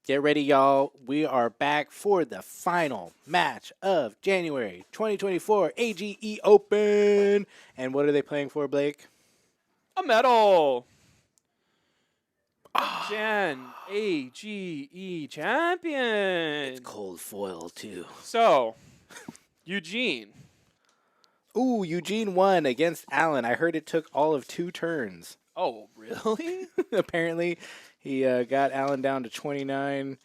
Get ready, y'all. We are back for the final match of January 2024 AGE Open. And what are they playing for, Blake? A medal. Gen AGE champion. It's cold foil, too. So, Eugene. Ooh, Eugene won against Alan. I heard it took all of 2 turns. Oh, really? Apparently, he got Alan down to 29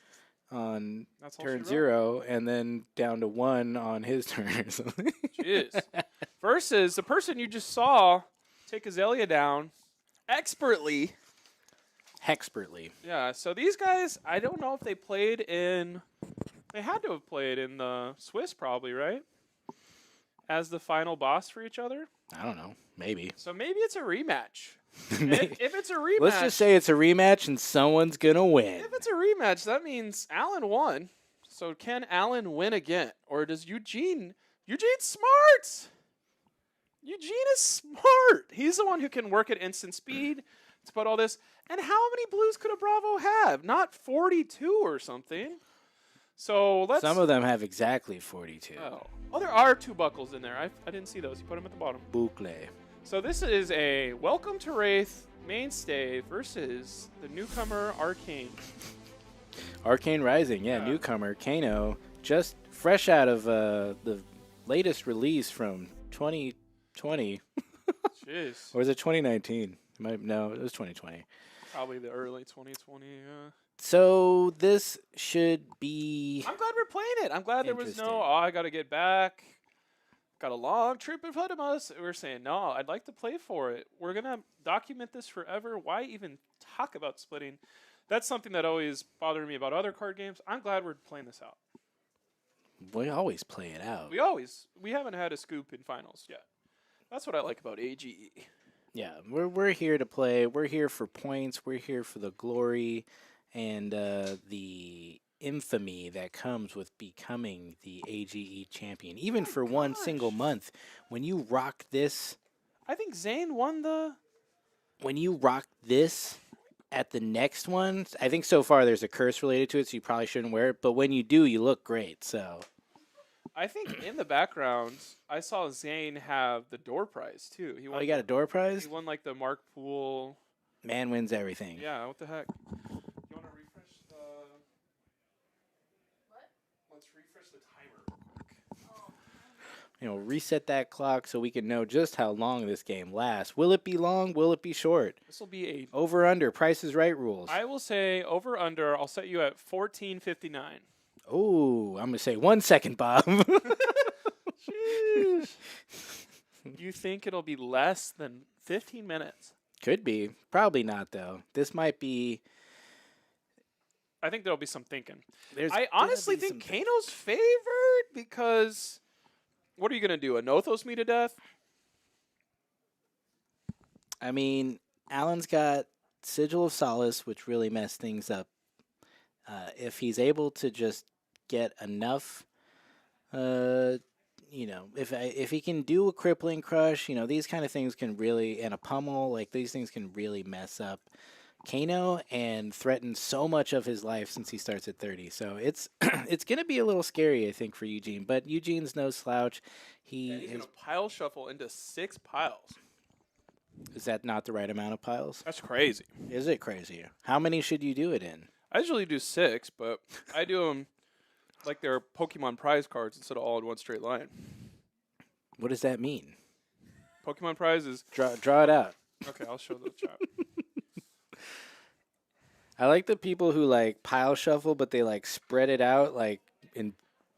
on turn 0, and then down to 1 on his turn or something. Jeez. Versus the person you just saw take Azalea down expertly. Hexpertly. Yeah, so these guys, I don't know if they played in... They had to have played in the Swiss probably, right? As the final boss for each other? I don't know. Maybe. So maybe it's a rematch. If it's a rematch... Let's just say it's a rematch and someone's going to win. If it's a rematch, that means Alan won. So can Alan win again? Or does Eugene... Eugene's smart! Eugene is smart! He's the one who can work at instant speed to put all this... And how many blues could a Bravo have? Not 42 or something. So let's... Some of them have exactly 42. Oh, there are 2 buckles in there. I didn't see those. You put them at the bottom. Boucle. So this is a Welcome to Wraith mainstay versus the newcomer Arcane. Arcane Rising, yeah, newcomer, Kano, just fresh out of the latest release from 2020. Jeez. Or was it 2019? No, it was 2020. Probably the early 2020, yeah. So this should be... I'm glad we're playing it. I'm glad there was no, I got to get back. Got a long trip in front of us. We're saying, no, I'd like to play for it. We're going to document this forever. Why even talk about splitting? That's something that always bothered me about other card games. I'm glad we're playing this out. We always play it out. We haven't had a scoop in finals yet. That's what I like about AGE. Yeah, we're here to play. We're here for points. We're here for the glory and the infamy that comes with becoming the AGE champion. Even for one single month, when you rock this... I think Zane won the... When you rock this at the next one, I think so far there's a curse related to it, so you probably shouldn't wear it. But when you do, you look great, so... I think in the background, I saw Zane have the door prize, too. He got a door prize? He won, like, the Mark Poole... Man wins everything. Yeah, what the heck? You want to refresh the... What? Let's refresh the timer. You know, reset that clock so we can know just how long this game lasts. Will it be long? Will it be short? This will be a... Over, under, Price is Right rules. I will say over, under. I'll set you at 14:59. Oh, I'm going to say 1 second, Bob. Jeez. You think it'll be less than 15 minutes? Could be. Probably not, though. This might be... I think there'll be some thinking. I honestly think Kano's favored because... What are you going to do? A Nothos me to death? I mean, Alan's got Sigil of Solace, which really messed things up. If he's able to just get enough, you know, if he can do a crippling crush, you know, these kind of things can really, and a pummel, like these things can really mess up Kano and threaten so much of his life since he starts at 30. So it's it's going to be a little scary, I think, for Eugene. But Eugene's no slouch. He's going to pile shuffle into 6 piles. Is that not the right amount of piles? That's crazy. Is it crazy? How many should you do it in? I usually do 6, but I do them like they're Pokemon prize cards instead of all in one straight line. What does that mean? Pokemon prizes. Draw it out. Okay, I'll show the chat. I like the people who like pile shuffle, but they like spread it out like in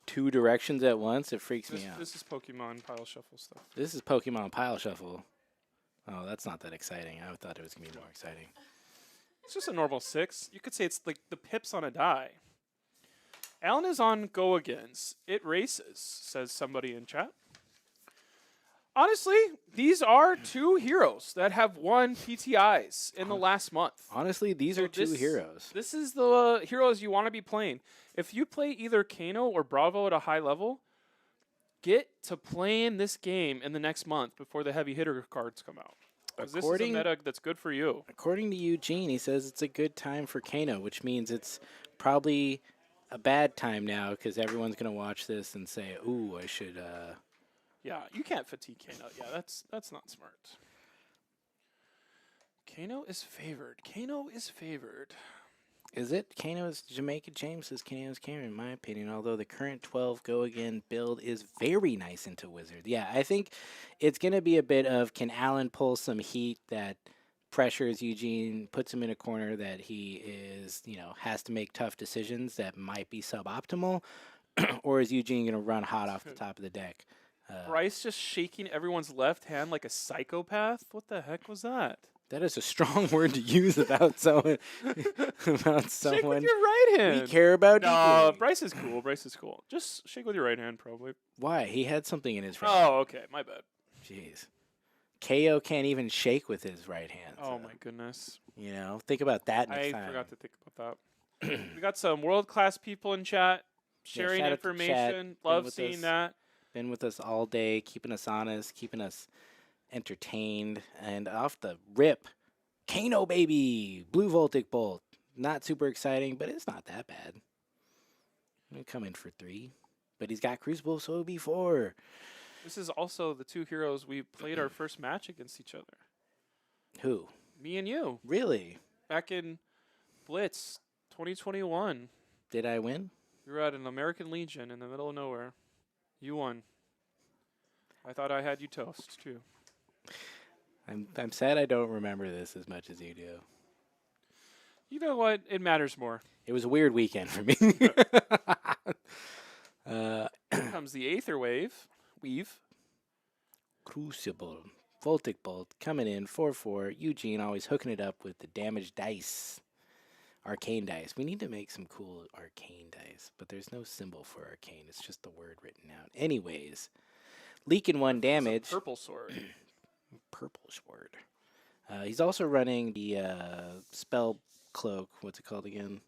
2 directions at once. It freaks me out. This is Pokemon pile shuffle stuff. This is Pokemon pile shuffle. Oh, that's not that exciting. I thought it was going to be more exciting. It's just a normal 6. You could say it's like the pips on a die. Alan is on go agains. It races, says somebody in chat. Honestly, these are 2 heroes that have won PTIs in the last month. Honestly, these are 2 heroes. This is the heroes you want to be playing. If you play either Kano or Bravo at a high level, get to playing this game in the next month before the heavy hitter cards come out. Because this is a meta that's good for you. According to Eugene, he says it's a good time for Kano, which means it's Probably a bad time now because everyone's gonna watch this and say, "Ooh, I should." Yeah, you can't fatigue Kano. Yeah, that's not smart. Kano is favored. Kano is favored. Is it Kano's Jamaica James is Kano's Cameron, in my opinion, although the current 12 go again build is very nice into Wizard. Yeah, I think it's going to be a bit of can Allen pull some heat that pressures Eugene, puts him in a corner that he is, has to make tough decisions that might be suboptimal, or is Eugene going to run hot off the top of the deck? Bryce just shaking everyone's left hand like a psychopath. What the heck was that? That is a strong word to use about someone. About Shake with someone your right hand. we care about No, deeply. Bryce is cool. Bryce is cool. Just shake with your right hand, probably. Why? He had something in his right. Oh, okay. My bad. Jeez. KO can't even shake with his right hand. Oh so, my goodness. think about that next I time. forgot to think about that. We got some world-class people in chat sharing shout out to information. chat. Love Been with seeing us. that. Been with us all day, keeping us honest, keeping us entertained, and off the rip, Kano baby, blue Voltic bolt. Not super exciting, but it's not that bad. I'm gonna come in for 3, but he's got Crucible, so it'll be 4. This is also the two heroes we played our first match against each other. Who? Me and you. Really? Back in Blitz 2021. Did I win? We were at an American Legion in the middle of nowhere. You won. I thought I had you toast, too. I'm sad I don't remember this as much as you do. You know what? It matters more. It was a weird weekend for me. Here comes the Aether Weave. Crucible. Voltic Bolt coming in 4/4. Eugene always hooking it up with the damage dice. Arcane dice. We need to make some cool arcane dice, but there's no symbol for arcane. It's just the word written out. Anyways, leaking 1 damage. It's a purple sword. Purple sword. He's also running the spell cloak. What's it called again?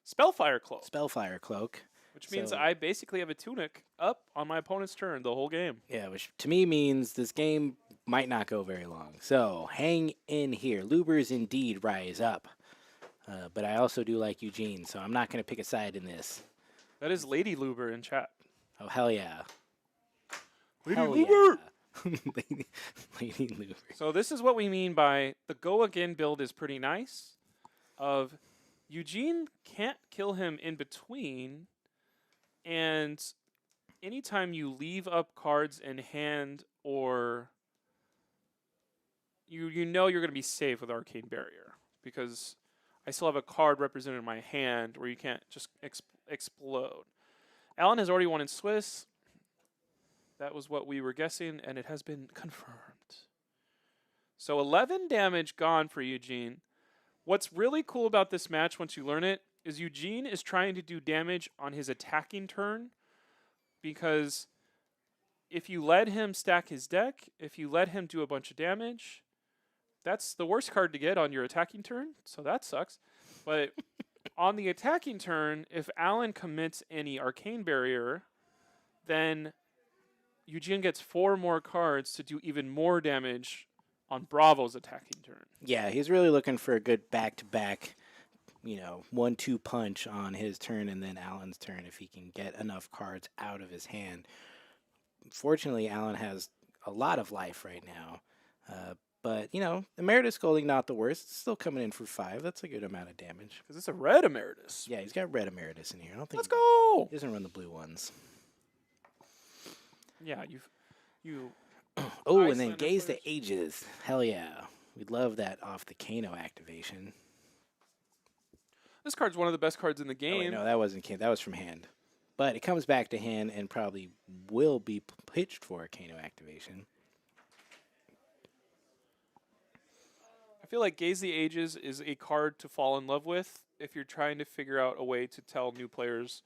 Spellfire Cloak. Spellfire cloak. Which means So- I basically have a tunic up on my opponent's turn the whole game. Yeah, which to me means this game might not go very long. So hang in here. Lubers indeed rise up. But I also do like Eugene, so I'm not going to pick a side in this. That is Lady Luber in chat. Oh, hell yeah. Lady Hell Luber! yeah. Lady Luber. So this is what we mean by the go again build is pretty nice. Of Eugene can't kill him in between, and anytime you leave up cards in hand or you know you're going to be safe with Arcane Barrier because I still have a card represented in my hand where you can't just explode. Alan has already won in Swiss. That was what we were guessing, and it has been confirmed. So 11 damage gone for Eugene. What's really cool about this match once you learn it is Eugene is trying to do damage on his attacking turn because if you let him stack his deck, if you let him do a bunch of damage, that's the worst card to get on your attacking turn, so that sucks. But on the attacking turn, if Alan commits any Arcane Barrier, then Eugene gets 4 more cards to do even more damage on Bravo's attacking turn. Yeah, he's really looking for a good back-to-back, 1-2 punch on his turn and then Alan's turn if he can get enough cards out of his hand. Fortunately, Alan has a lot of life right now. But, Emeritus Scolding, not the worst. It's still coming in for 5. That's a good amount of damage. Because it's a red Emeritus. Yeah, he's got red Emeritus in here. I don't think Let's go! he doesn't run the blue ones. Yeah, you. Oh, and then Iceland Gaze the players. Ages. Hell yeah. We'd love that off the Kano activation. This card's one of the best cards in the Oh, wait, game. no, that wasn't Kano. That was from hand. But it comes back to hand and probably will be pitched for a Kano activation. I feel like Gaze the Ages is a card to fall in love with if you're trying to figure out a way to tell new players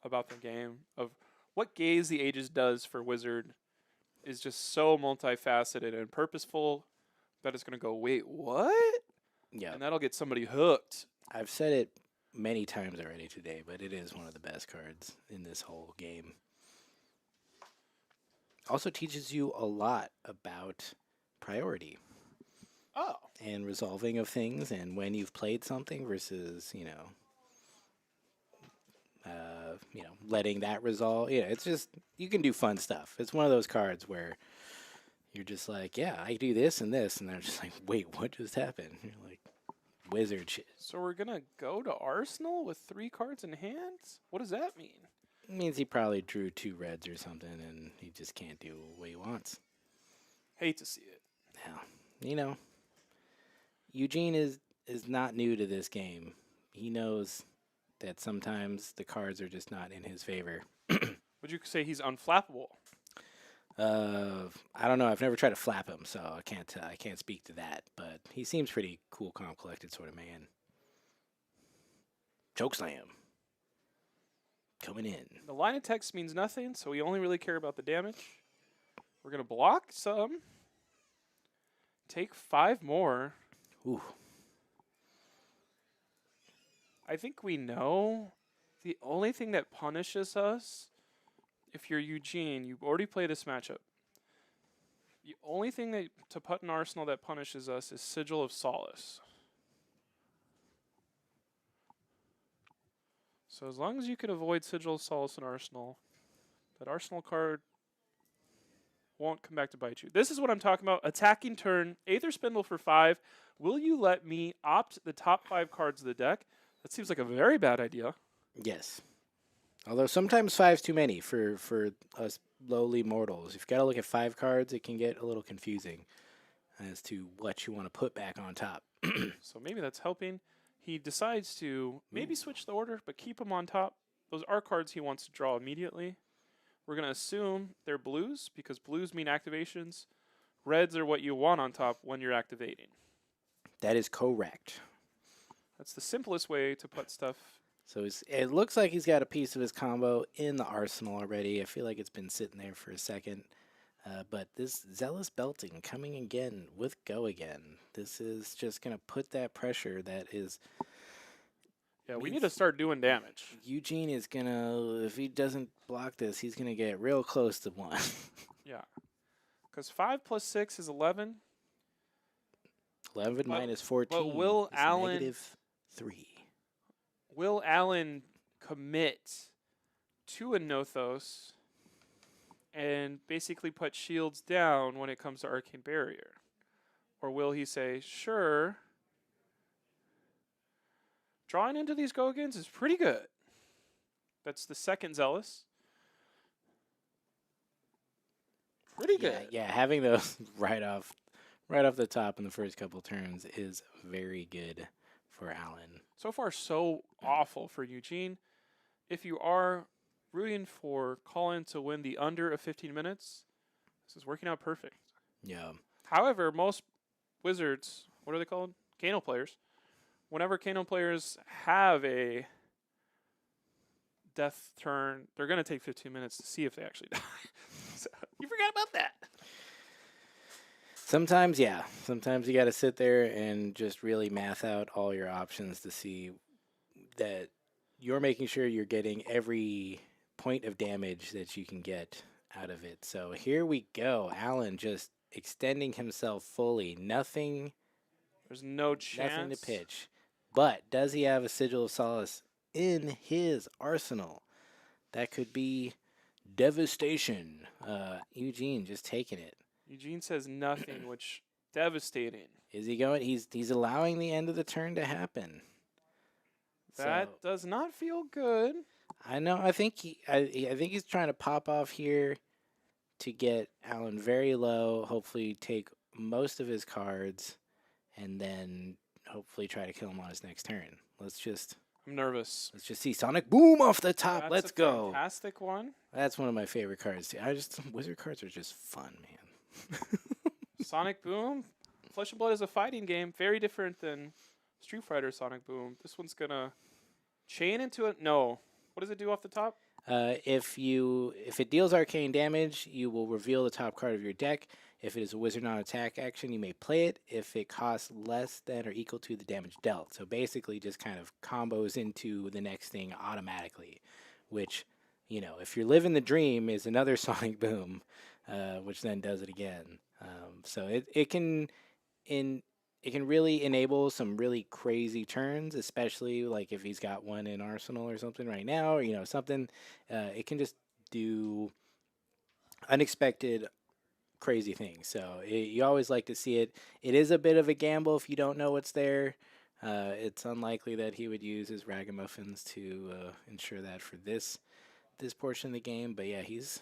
about the game. Of what Gaze the Ages does for Wizard is just so multifaceted and purposeful that it's going to go, wait, what? Yeah. And that'll get somebody hooked. I've said it many times already today, but it is one of the best cards in this whole game. Also teaches you a lot about priority Oh. and resolving of things and when you've played something versus, letting that resolve. Yeah, it's just you can do fun stuff. It's one of those cards where you're just like, yeah, I do this and this, and they're just like, wait, what just happened? You're like, wizard shit. So we're gonna go to Arsenal with 3 cards in hand? What does that mean? It means he probably drew 2 reds or something, and he just can't do what he wants. Hate to see it. Yeah, Eugene is not new to this game. He knows that sometimes the cards are just not in his favor. Would you say he's unflappable? I don't know. I've never tried to flap him, so I can't speak to that. But he seems pretty cool, calm, collected sort of man. Chokeslam coming in. The line of text means nothing, so we only really care about the damage. We're going to block some. Take 5 more. Ooh. I think we know the only thing that punishes us, if you're Eugene, you've already played this matchup. The only thing that to put in Arsenal that punishes us is Sigil of Solace. So as long as you can avoid Sigil of Solace in Arsenal, that Arsenal card won't come back to bite you. This is what I'm talking about. Attacking turn, Aether Spindle for 5. Will you let me opt the top 5 cards of the deck? That seems like a very bad idea. Yes. Although sometimes 5's too many for us lowly mortals. If you've got to look at 5 cards, it can get a little confusing as to what you want to put back on top. So maybe that's helping. He decides to maybe switch the order, but keep them on top. Those are cards he wants to draw immediately. We're going to assume they're blues because blues mean activations. Reds are what you want on top when you're activating. That is correct. That's the simplest way to put stuff. So it looks like he's got a piece of his combo in the arsenal already. I feel like it's been sitting there for a second. But this Zealous Belting coming again with Go Again. This is just going to put that pressure that is... Yeah, we need to start doing damage. Eugene is going to, if he doesn't block this, he's going to get real close to 1. Yeah. Because 5 plus 6 is 11. 11 minus 14 but will is Allen -3. Will Allen commit to a Nothos and basically put shields down when it comes to Arcane Barrier? Or will he say, sure, drawing into these Gogans is pretty good. That's the second Zealous. Pretty good. Yeah, having those right off the top in the first couple turns is very good for Allen. So far, so awful for Eugene. If you are rooting for Colin to win the under of 15 minutes, this is working out perfect. Yeah. However, most Wizards, what are they called? Kano players. Whenever Kano players have a death turn, they're going to take 15 minutes to see if they actually die. So, you forgot about that. Sometimes, yeah. Sometimes you got to sit there and just really math out all your options to see that you're making sure you're getting every point of damage that you can get out of it. So here we go. Allen just extending himself fully. Nothing. There's no chance. Nothing to pitch. But does he have a Sigil of Solace in his arsenal? That could be devastation. Eugene just taking it. Eugene says nothing, which devastating. Is he going? He's allowing the end of the turn to happen. That does not feel good. I know. I think he's trying to pop off here to get Allen very low. Hopefully, take most of his cards, and then hopefully try to kill him on his next turn. I'm nervous. Let's just see Sonic Boom off the top. That's Let's a go. Fantastic one. That's one of my favorite cards too. Wizard cards are just fun, man. Sonic Boom. Flesh and Blood is a fighting game, very different than Street Fighter Sonic Boom. This one's gonna chain into it. No. What does it do off the top? If it deals arcane damage, you will reveal the top card of your deck. If it is a wizard non-attack action, you may play it if it costs less than or equal to the damage dealt. So basically just kind of combos into the next thing automatically, which, if you're living the dream, is another Sonic Boom, which then does it again. So it can, in it can really enable some really crazy turns, especially like if he's got one in Arsenal or something right now, or something. It can just do unexpected crazy things. So you always like to see it. It is a bit of a gamble if you don't know what's there. It's unlikely that he would use his ragamuffins to ensure that for this portion of the game. But yeah, he's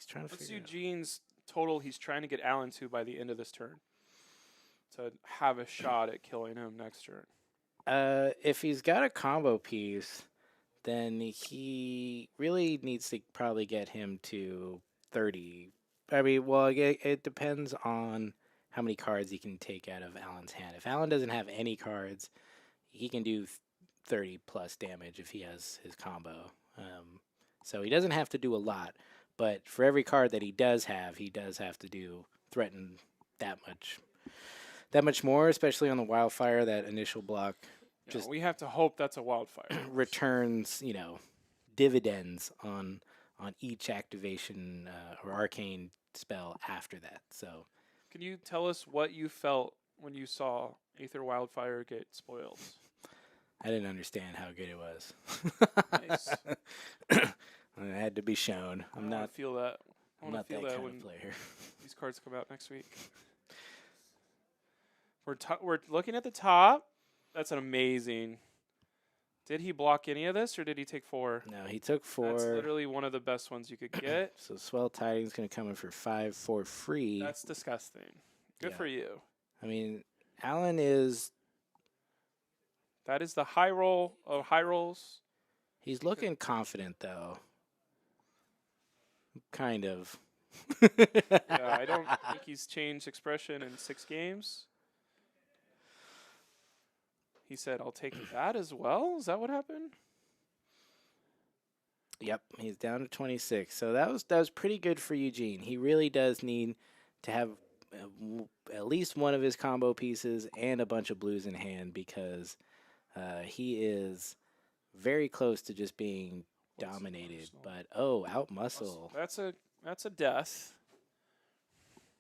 trying to What's figure it out. Eugene's total he's trying to get Alan to by the end of this turn to have a shot at killing him next turn? If he's got a combo piece, then he really needs to probably get him to 30. I mean, well, it depends on how many cards he can take out of Alan's hand. If Alan doesn't have any cards, he can do 30 plus damage if he has his combo. So he doesn't have to do a lot, but for every card that he does have to do threaten that much more, especially on the wildfire. That initial block Yeah, just we have to hope that's a wildfire. returns, dividends on each activation or arcane spell after that. So Can you tell us what you felt when you saw Aether Wildfire get spoiled? I didn't understand how good it was. Nice. It had to be shown. I want to feel that. I I'm want not to feel that that kind when of player. these cards come out next week. We're looking at the top. That's an amazing. Did he block any of this, or did he take 4? No, he took 4. That's literally one of the best ones you could get. So Swell Tidings going to come in for 5 for free. That's disgusting. Good Yeah. for you. I mean, Alan is. That is the high roll of high rolls. He's looking confident, though. Kind of. Yeah, I don't think he's changed expression in 6 games. He said, "I'll take that as well." Is that what happened? Yep, he's down to 26. So that was pretty good for Eugene. He really does need to have at least one of his combo pieces and a bunch of blues in hand because he is very close to just being dominated. But out muscle. That's a death.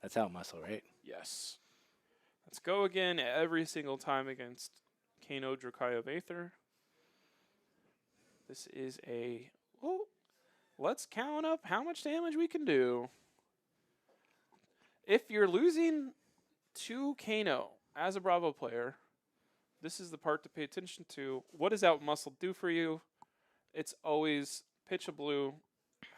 That's out muscle, right? Yes. Let's go again every single time against Kano, Dracai of Aether. This is a... Oh, let's count up how much damage we can do. If you're losing to Kano as a Bravo player, this is the part to pay attention to. What does out muscle do for you? It's always pitch a blue,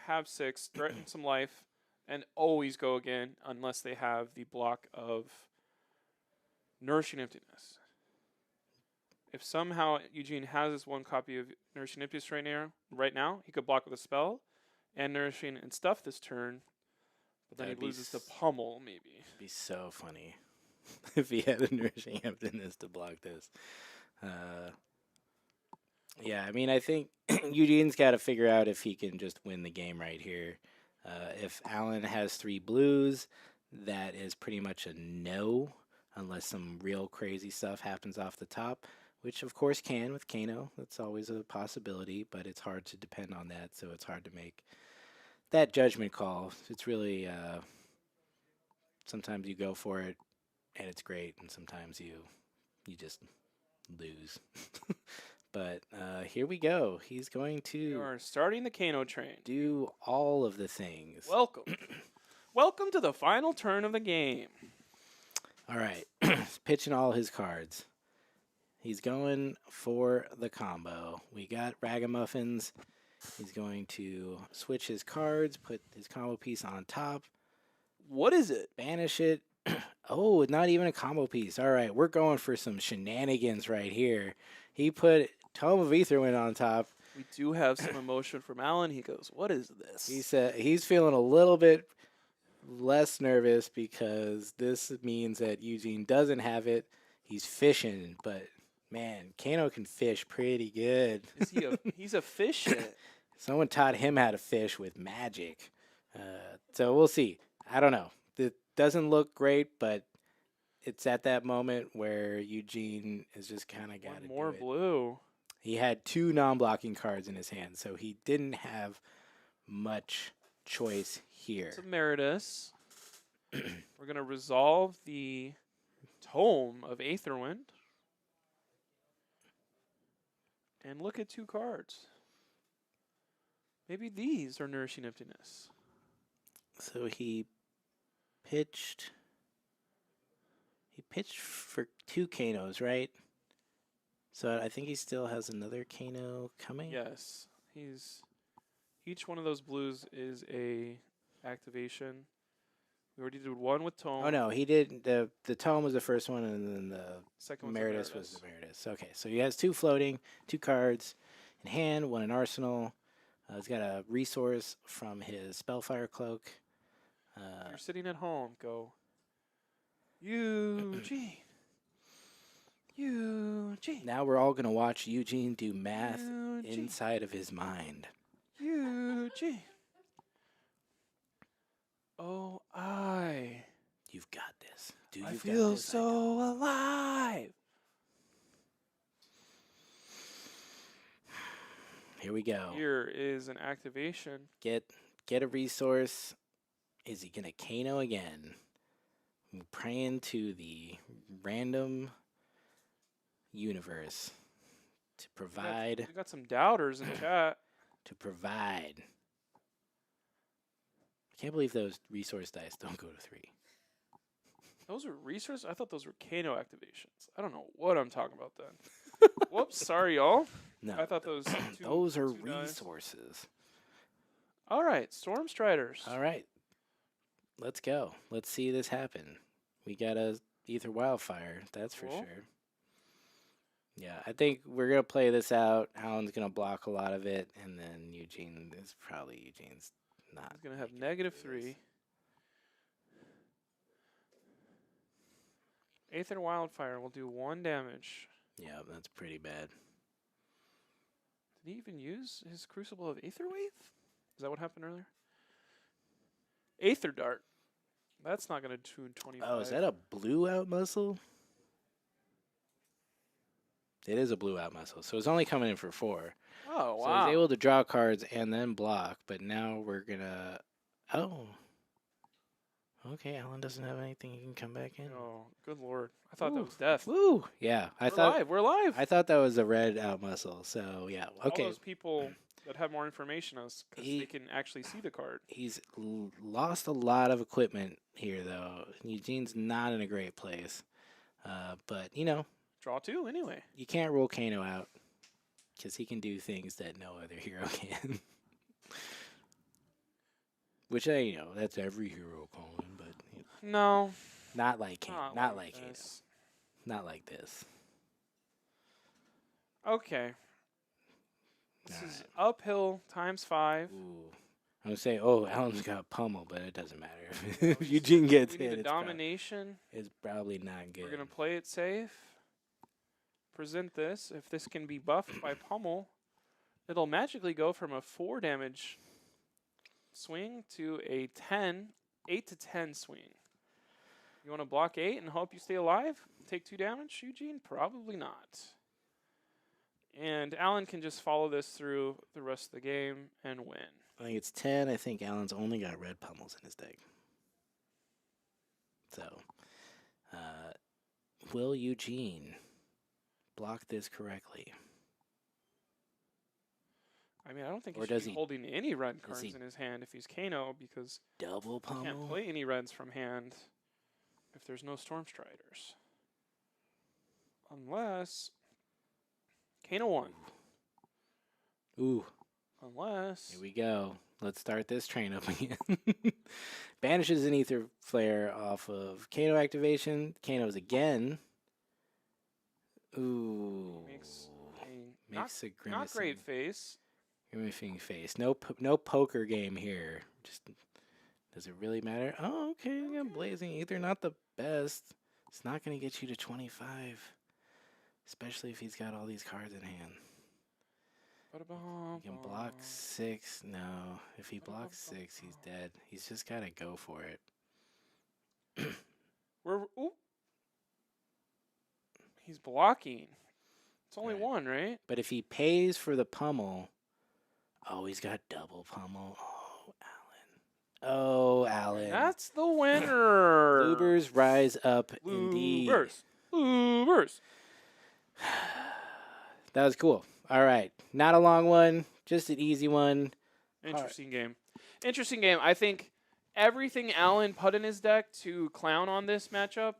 have 6, threaten some life, and always go again unless they have the block of Nourishing Emptiness. If somehow Eugene has this one copy of Nourishing Emptiness right now, he could block with a spell and Nourishing and stuff this turn, but then That'd he be loses to Pummel, maybe. It'd be so funny if he had a Nourishing Emptiness to block this. Yeah, I mean, I think Eugene's got to figure out if he can just win the game right here. If Alan has 3 blues, that is pretty much a no, unless some real crazy stuff happens off the top, which of course can with Kano. That's always a possibility, but it's hard to depend on that, so it's hard to make that judgment call. It's really sometimes you go for it and it's great, and sometimes you just lose. But here we go. He's going We to are starting the Kano train. do all of the things. Welcome. Welcome to the final turn of the game. All right. He's pitching all his cards. He's going for the combo. We got Ragamuffins. He's going to switch his cards, put his combo piece on top. What is it? Banish it. Oh, not even a combo piece. All right, we're going for some shenanigans right here. He put Tome of Aether on top. We do have some emotion from Alan. He goes, "What is this?" He said he's feeling a little bit less nervous because this means that Eugene doesn't have it. He's fishing, but man, Kano can fish pretty good. Is he he's a fish? Someone taught him how to fish with magic. So we'll see. I don't know. It doesn't look great, but it's at that moment where Eugene is just kind of got to do More it. blue. He had 2 non-blocking cards in his hand, so he didn't have much choice here. It's emeritus. We're going to resolve the Tome of Aetherwind. And look at 2 cards. Maybe these are Nourishing Emptiness. So he pitched for 2 Kanos, right? So I think he still has another Kano coming. Yes. Each one of those blues is a activation. We already did one with Tome. Oh no, he did the Tome was the first one, and then the Second one's Emeritus was the Emeritus. Okay, so he has 2 floating, 2 cards in hand, 1 in arsenal. He's got a resource from his Spellfire Cloak. You're sitting at home. Go, Eugene. Eugene. Now we're all gonna watch Eugene do math Eugene. inside of his mind. Eugene. Oh, You've got this. I feel so alive. Here we go. Here is an activation. Get a resource. Is he gonna Kano again? I'm praying to the random universe to provide. We got some doubters in chat. To provide. I can't believe those resource dice don't go to 3. Those are resources? I thought those were Kano activations. I don't know what I'm talking about then. Whoops, sorry, y'all. No, I thought those those are 2 dice. resources. All right, Storm Striders. All right, let's go. Let's see this happen. We got a Aether Wildfire, that's for Cool. sure. Yeah, I think we're gonna play this out. Alan's gonna block a lot of it, and then Eugene's not. He's going to have making it -3. through this. Aether Wildfire will do 1 damage. Yeah, that's pretty bad. Did he even use his Crucible of Aether Wave? Is that what happened earlier? Aether Dart. That's not going to do 25. Oh, is that a blue out muscle? It is a blue out muscle, so it's only coming in for 4. Oh, So wow. he's able to draw cards and then block, but now we're gonna. Oh. Okay, Alan doesn't have anything he can come back in. Oh, good lord. I thought Ooh. that was death. Woo! Yeah, We're live. I thought that was a red out muscle. So yeah, okay. All those people that have more information on us because they can actually see the card. He's lost a lot of equipment here, though. Eugene's not in a great place, but you know, Draw 2 anyway. you can't rule Kano out because he can do things that no other hero can. Which that's every hero, Colin, but No. not like Kano. Not like Kano. this. Not like this. Okay. This All is right. uphill times 5. Ooh. I'm gonna say, Alan's got pummel, but it doesn't matter. If Eugene gets We need hit, a domination. it's probably not good. We're going to play it safe. Present this. If this can be buffed by pummel, it'll magically go from a 4 damage swing to a 8 to 10 swing. You want to block 8 and hope you stay alive? Take 2 damage, Eugene? Probably not. And Alan can just follow this through the rest of the game and win. I think it's 10. I think Alan's only got red pummels in his deck. So, will Eugene block this correctly? I mean, I don't think Or he does should be he- holding any red does cards he- in his hand if he's Kano because Double he can't pummel? play any reds from hand if there's no Storm Striders. Unless Kano 1. Ooh, Unless here we go. Let's start this train up again. Banishes an Aether Flare off of Kano activation. Kano's again. Ooh. makes a Makes a not grimacing, great face. grimacing face. No poker game here. Just does it really matter? Oh, okay. We got Blazing Aether. Not the best. It's not going to get you to 25. Especially if he's got all these cards in hand. He can block 6. No. If he blocks 6, he's dead. He's just got to go for it. Ooh. He's blocking. It's only Right. 1, right? But if he pays for the pummel, oh, he's got double pummel. Oh, Oh, And Alan. that's the winner. Lubers rise up indeed. Lubers. That was cool. All right. Not a long one, just an easy one. Interesting game. Interesting game. I think everything Alan put in his deck to clown on this matchup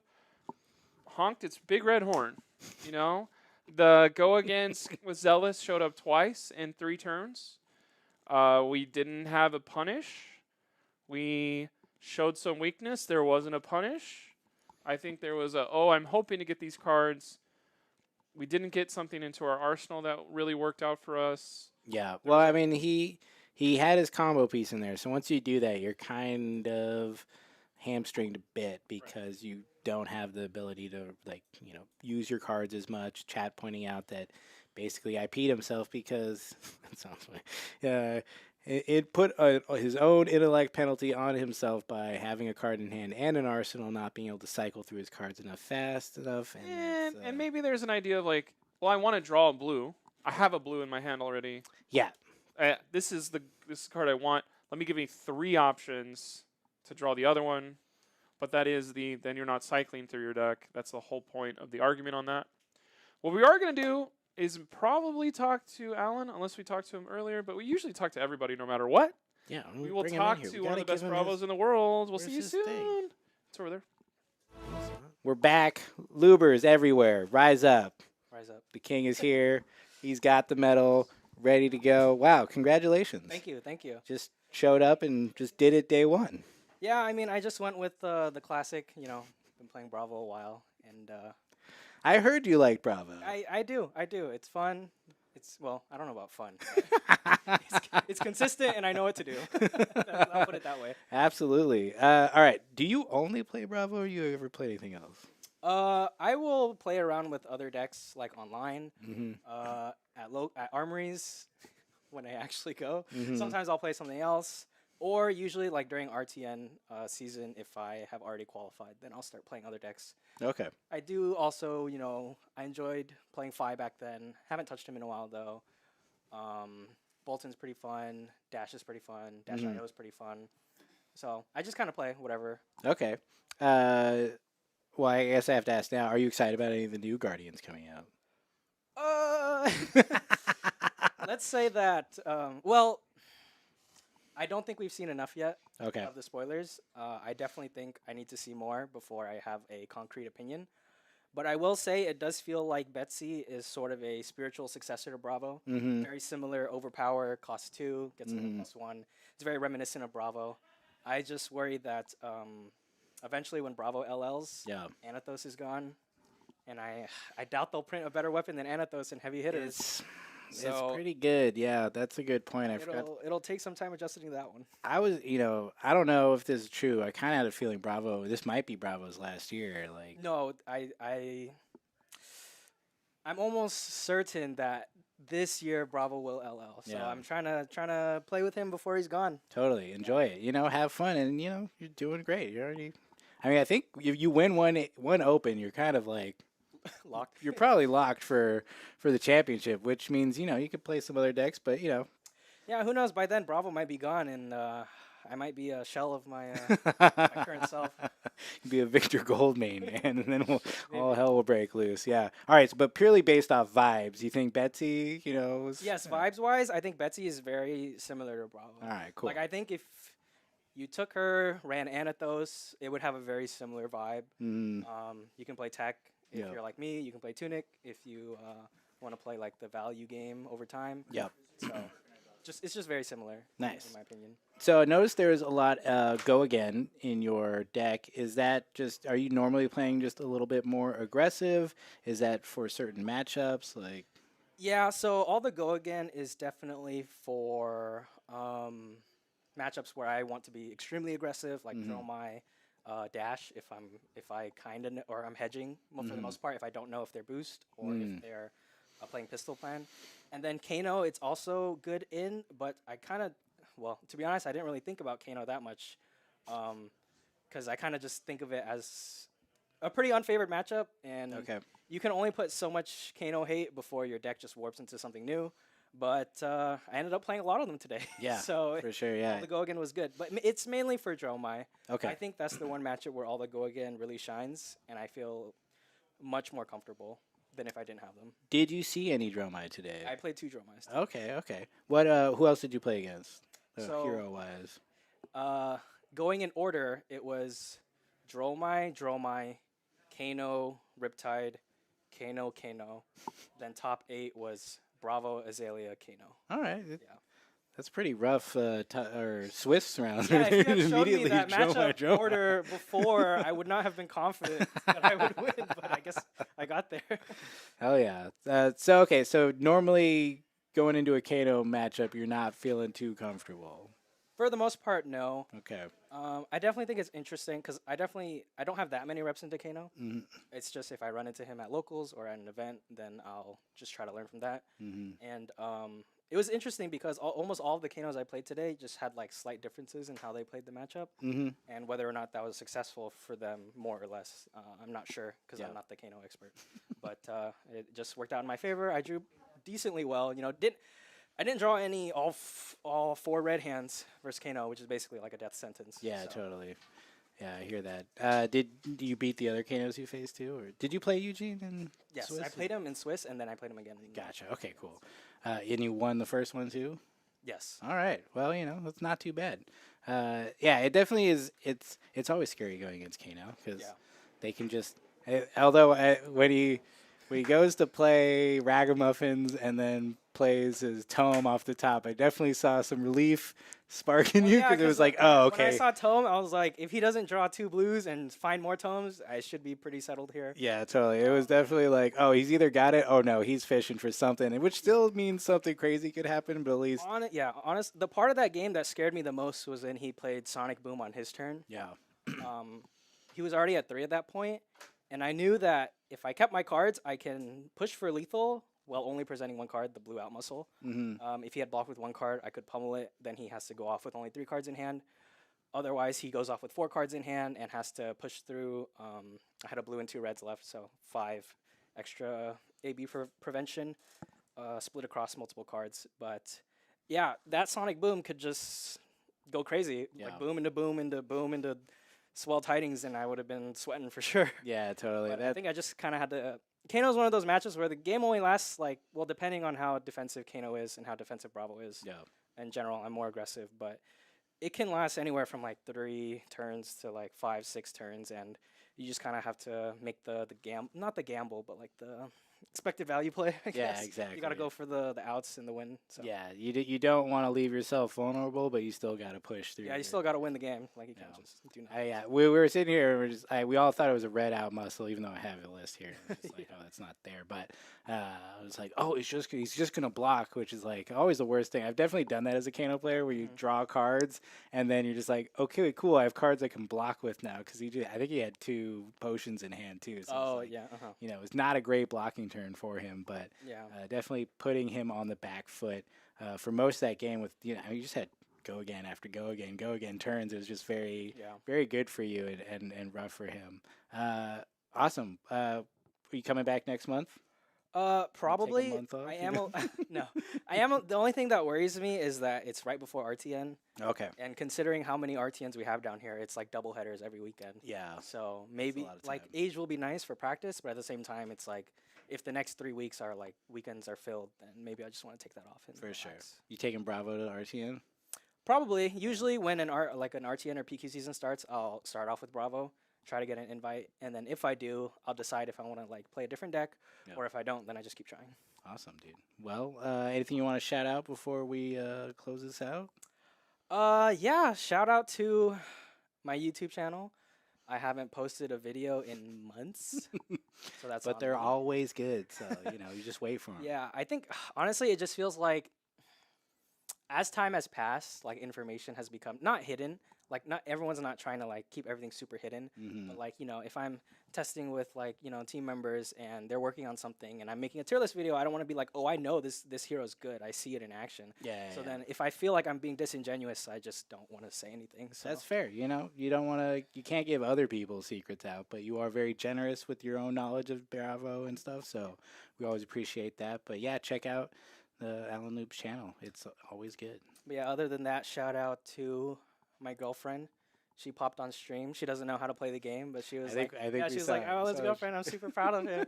honked its big red horn. You know, the go against with Zealous showed up twice in 3 turns. We didn't have a punish. We showed some weakness. There wasn't a punish. I think there was a, oh, I'm hoping to get these cards. We didn't get something into our arsenal that really worked out for us. Yeah. Well, I mean, he had his combo piece in there. So once you do that, you're kind of hamstringed a bit because you don't have the ability to, like, use your cards as much. Chat pointing out that basically IP'd himself because that sounds funny. It put his own intellect penalty on himself by having a card in hand and an arsenal, not being able to cycle through his cards fast enough. And maybe there's an idea of like, well, I want to draw a blue. I have a blue in my hand already. Yeah. This is the card I want. Let me give you 3 options to draw the other one. But that is then you're not cycling through your deck. That's the whole point of the argument on that. What we are going to do is probably talk to Alan, unless we talked to him earlier. But we usually talk to everybody no matter what. Yeah. We will talk to one of the best Bravos in the world. We'll see you soon. It's over there. We're back. Lubers everywhere. Rise up. Rise up. The king is here. He's got the medal ready to go. Wow, congratulations. Thank you. Thank you. Just showed up and just did it day one. Yeah, I mean, I just went with the classic, been playing Bravo a while, and I heard you like Bravo. I do. It's fun. Well, I don't know about fun. It's consistent, and I know what to do. I'll put it that way. Absolutely. All right. Do you only play Bravo, or you ever play anything else? I will play around with other decks, like online, Mm-hmm. at armories, when I actually go. Mhm. Sometimes I'll play something else, or usually like during RTN season, if I have already qualified, then I'll start playing other decks. Okay. I do also, I enjoyed playing Fi back then. Haven't touched him in a while though. Bolton's pretty fun. Dash is pretty fun. Dash Mhm. IO is pretty fun. So I just kind of play whatever. Okay. Well, I guess I have to ask now, are you excited about any of the new Guardians coming out? Let's say that. Well, I don't think we've seen enough yet Okay. of the spoilers. I definitely think I need to see more before I have a concrete opinion. But I will say it does feel like Betsy is sort of a spiritual successor to Bravo. Mm-hmm. Very similar, overpower, cost 2, gets another +1. It's very reminiscent of Bravo. I just worry that eventually when Bravo LLs, Yeah. Anathos is gone. And I doubt they'll print a better weapon than Anathos in heavy hitters. It's pretty good. Yeah, that's a good point. I forgot. It'll take some time adjusting to that one. I was, I don't know if this is true. I kind of had a feeling this might be Bravo's last year. Like, No, I'm almost certain that this year Bravo will LL. So Yeah. I'm trying to play with him before he's gone. totally enjoy it. Have fun, and you're doing great. You're already. I mean, I think if you win one open, you're kind of like Locked. you're probably locked for the championship, which means you could play some other decks, but Yeah, who knows? By then Bravo might be gone, and I might be a shell of my current self. be a Victor Goldmain, man, and then all hell will break loose. Yeah. All right, but purely based off vibes, you think Betsy, Yes, vibes wise, I think Betsy is very similar to Bravo. All right, cool. Like I think if you took her, ran Anathos, it would have a very similar vibe. Mm, You can play tech if Yeah. you're like me. You can play Tunic if you want to play like the value game over time. Yep. So it's just very similar. Nice. In my opinion. So I noticed there's a lot go again in your deck. Is that are you normally playing just a little bit more aggressive? Is that for certain matchups? Like, Yeah. So all the go again is definitely for matchups where I want to be extremely aggressive, like throw my dash if I kind of or I'm hedging for the most part if I don't know if they're boost or if they're playing pistol plan. And then Kano, it's also good in, but I kind of, well, to be honest, I didn't really think about Kano that much because I kind of just think of it as a pretty unfavored matchup, and okay. you can only put so much Kano hate before your deck just warps into something new. But I ended up playing a lot of them today. Yeah, so for sure. all Yeah. the go again was good, but it's mainly for Dromai. Okay. I think that's the one matchup where all the go again really shines, and I feel much more comfortable than if I didn't have them. Did you see any Dromai today? I played 2 Dromais. Okay. Okay. What? Who else did you play against? So- Hero wise. Going in order, it was Dromai, Kano, Riptide, Kano. Then top 8 was Bravo, Azalea, Kano. All right. Yeah. That's pretty rough. Or Swiss round. Yeah, if you had showed me Immediately that matchup Dromai. order before, I would not have been confident that I would win, but I guess I got there. Hell yeah. So normally going into a Kano matchup, you're not feeling too comfortable. For the most part, no. Okay. I definitely think it's interesting because I don't have that many reps into Kano. Mm-hmm. It's just if I run into him at locals or at an event, then I'll just try to learn from that. Mm-hmm. And it was interesting because almost all of the Kanos I played today just had like slight differences in how they played the matchup, Mm-hmm. and whether or not that was successful for them, more or less. I'm not sure because Yeah. I'm not the Kano expert, but it just worked out in my favor. I drew decently well. I didn't draw any all 4 red hands versus Kano, which is basically like a death sentence. Yeah, so. totally. Yeah, I hear that. Did you beat the other Kanos you faced too, or did you play Eugene in Yes, Swiss? I played him in Swiss, and then I played him again. Gotcha. Okay, cool. And you won the first one too. Yes. All right. Well, that's not too bad. Yeah, it definitely is. It's always scary going against Kano because Yeah. they can just. Although when he goes to play Ragamuffins and then plays his tome off the top, I definitely saw some relief spark in you because it was like, oh, okay. When I saw Tome, I was like, if he doesn't draw 2 blues and find more tomes, I should be pretty settled here. Yeah, totally. It was definitely like, oh, he's either got it, oh no, he's fishing for something, which still means something crazy could happen, but at least, Honest. The part of that game that scared me the most was when he played Sonic Boom on his turn. yeah, He was already at 3 at that point, and I knew that if I kept my cards, I can push for lethal while only presenting 1 card, the blue out muscle. mm-hmm. If he had blocked with 1 card, I could pummel it. Then he has to go off with only 3 cards in hand. Otherwise, he goes off with 4 cards in hand and has to push through. I had a blue and 2 reds left, so 5 extra AB for prevention, split across multiple cards. But yeah, that Sonic Boom could just go crazy, Yeah. like boom into swell tidings, and I would have been sweating for sure. Yeah, totally. But I think I just kind of had to. Kano's one of those matches where the game only lasts depending on how defensive Kano is and how defensive Bravo is. Yeah. In general, I'm more aggressive, but it can last anywhere from like 3 turns to like 5, 6 turns, and you just kind of have to make the not the gamble, but like the expected value play. I Yeah, guess. exactly. You got to go for the outs and the win. So. Yeah, you don't want to leave yourself vulnerable, but you still got to push through. Yeah, you still got to win the game. Like you can't Yeah. just do nothing. Yeah, we were sitting here. We all thought it was a red out muscle, even though I have a list here. It's like, oh, it's not there. But I was like, oh, he's just gonna block, which is like always the worst thing. I've definitely done that as a Kano player, where you draw cards and then you're just like, okay, cool, I have cards I can block with now because I think he had 2 potions in hand too. So Oh it's like, yeah. Uh-huh. it was not a great blocking turn for him, but Yeah. definitely putting him on the back foot for most of that game. With you just had go again after go again turns. It was just very Yeah. very good for you and rough for him. Awesome. Are you coming back next month? Probably. month off, I you am. know? No, I am. The only thing that worries me is that it's right before RTN, Okay. and considering how many RTNs we have down here, it's like double headers every weekend. Yeah. So maybe lot of like time. Age will be nice for practice, but at the same time, it's like if the next 3 weeks are like weekends are filled, then maybe I just want to take that off. And For sure. relax. You taking Bravo to RTN? Probably. Usually, when an RTN or PQ season starts, I'll start off with Bravo, try to get an invite, and then if I do, I'll decide if I want to like play a different deck, Yeah. or if I don't, then I just keep trying. Awesome, dude. Well, anything you want to shout out before we close this out? Yeah. Shout out to my YouTube channel. I haven't posted a video in months, so that's. But on they're me. always good, so you just wait for them. Yeah, I think honestly, it just feels like as time has passed, like information has become not hidden. Like not everyone's not trying to like keep everything super hidden. Mm-hmm. But like if I'm testing with like team members and they're working on something and I'm making a tier list video, I don't want to be like, oh, I know this hero's good. I see it in action. Yeah. So then if I feel like I'm being disingenuous, I just don't want to say anything. So That's fair. You don't want to. You can't give other people's secrets out, but you are very generous with your own knowledge of Bravo and stuff. So we always appreciate that. But yeah, check out the Alan Noob's channel. It's always good. But yeah, other than that, shout out to my girlfriend. She popped on stream. She doesn't know how to play the game, but she was I think yeah, we she was saw like, it. oh, let's So girlfriend. I'm super proud of him.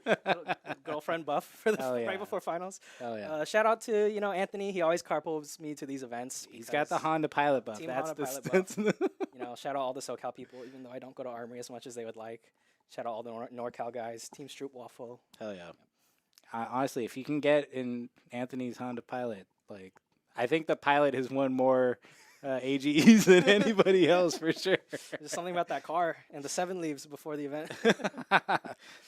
Girlfriend buff for the Hell yeah. right before finals. Oh yeah. Shout out to Anthony. He always carpools me to these events. He's got the because, Honda Pilot buff. Team That's Honda the Pilot that's the- shout out all the SoCal people, even though I don't go to Armory as much as they would like. Shout out all the NorCal guys. Team Stroop Waffle. Hell yeah. Honestly, if you can get in Anthony's Honda Pilot, like I think the Pilot has won more AGEs than anybody else for sure. There's something about that car and the 7 leaves before the event.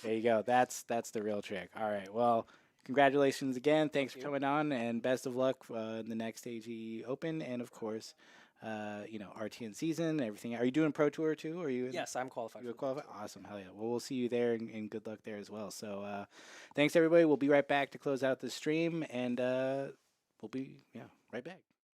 There you go. That's the real trick. All right. Well, congratulations again. Thanks for you. coming on, and best of luck in the next AGE Open, and of course, RTN season. Everything. Are you doing Pro Tour too? Or are you? Yes, I'm qualified. You're qualified. Awesome. Hell yeah. Well, we'll see you there, and good luck there as well. So, thanks everybody. We'll be right back to close out the stream, and we'll be right back.